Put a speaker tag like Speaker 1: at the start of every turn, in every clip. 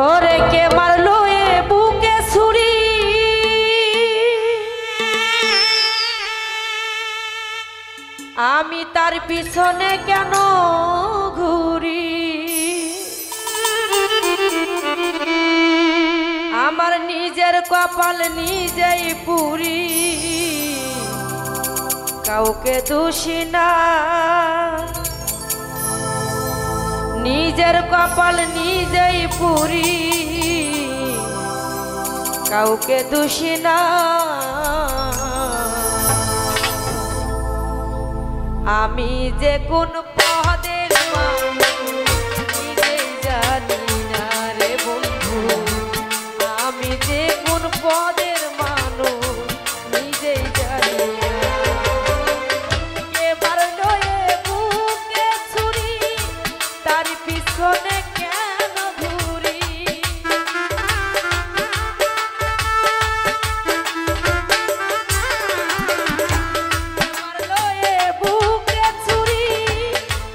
Speaker 1: ওরে কে মারলো এ বুকে ছুরি, আমি তার পিছনে কেন ঘুরি। আমার নিজের কপাল নিজেই পুরি, কাউকে দোষী না। নিজের কপাল নিজেই পুরি, কাউকে দোষী না। আমি যে কোন পদের মানুষ নিজেই জানি না রে বন্ধু, আমি যে কোন পদের মানুষ নিজেই জানি না। কে মারলো এ বুকে ছুরি, তার পিছনে কেন ঘুরি। মারলো এ বুকে ছুরি,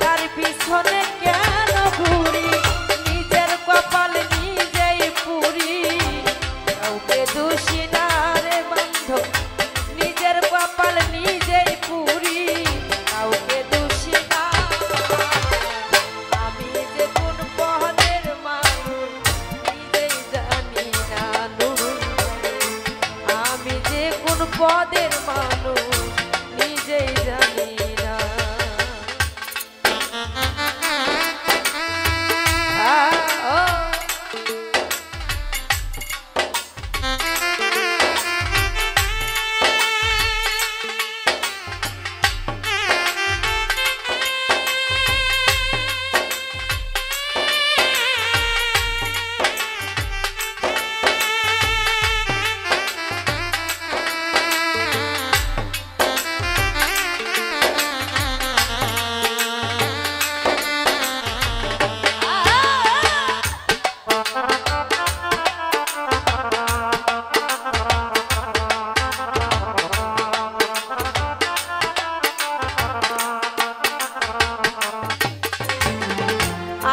Speaker 1: তার পিছনে কেন ঘুরি। নিজের কপাল নিজেই পুরি, কাউকে দোষী না রে বন্ধু। নিজের কপাল নিজেই পুরি, কাউকে দোষী না। আমি যে কোন পদের মানুষ নিজেই জানি না নুরুল, আমি যে কোন পদের মানুষ নিজেই জানি না। ও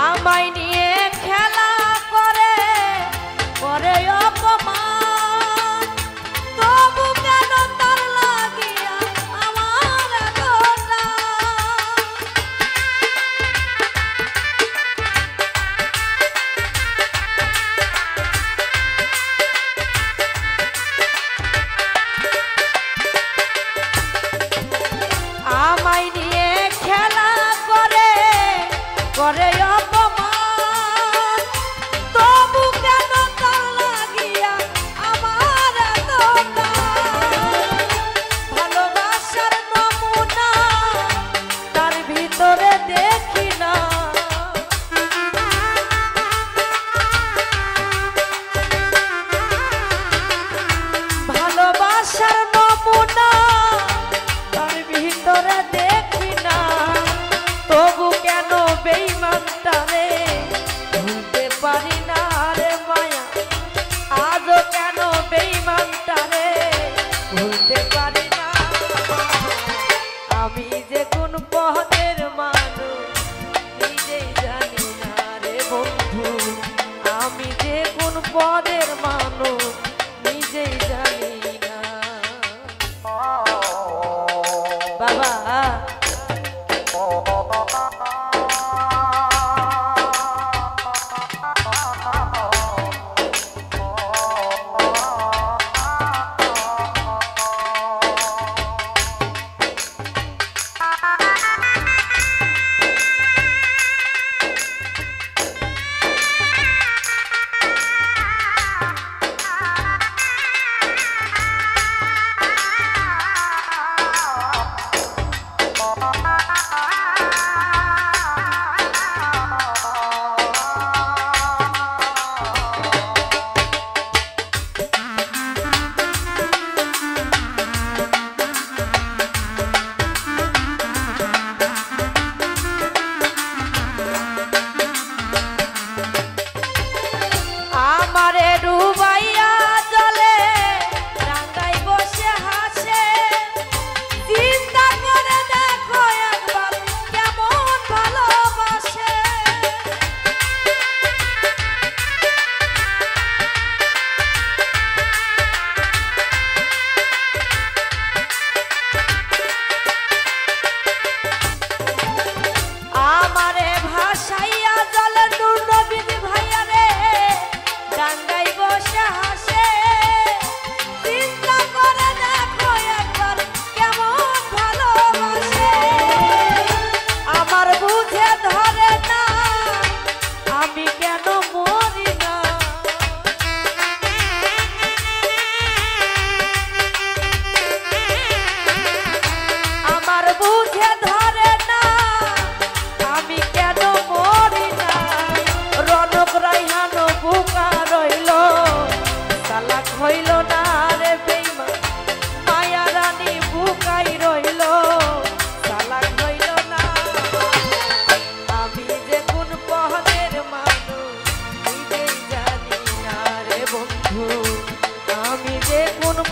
Speaker 1: আমায় নিয়ে খেলা করে করে অপমান, তবু কেন তার লাগিয়া আমার গোটা। আমায় নিয়ে খেলা করে করে অপমান, তবু কেন তার লাগিয়া আমার গোটা। ভালোবাসার নমুনা তার ভিতরে দেখি না, ভালোবাসার নমুনা তার ভিতরে দেখি না। তবু কেন বেঈমানটারে ভুলতে পারি না রে মায়া, আজও কেন বেঈমানটারে ভুলতে পারি না। আমি যে কোন পদের মানুষ নিজেই জানি না রে বন্ধু, আমি যে কোন পদের মানুষ নিজেই জানি না। বাবা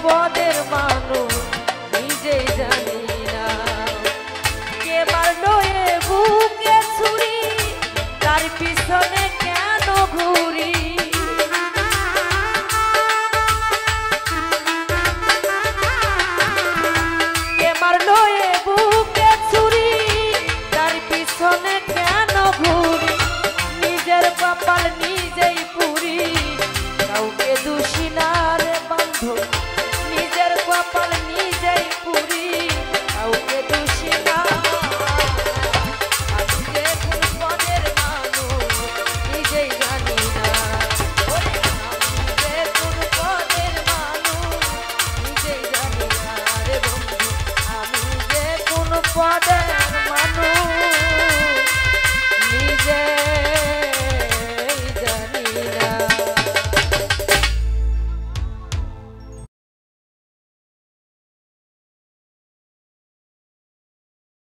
Speaker 1: পদের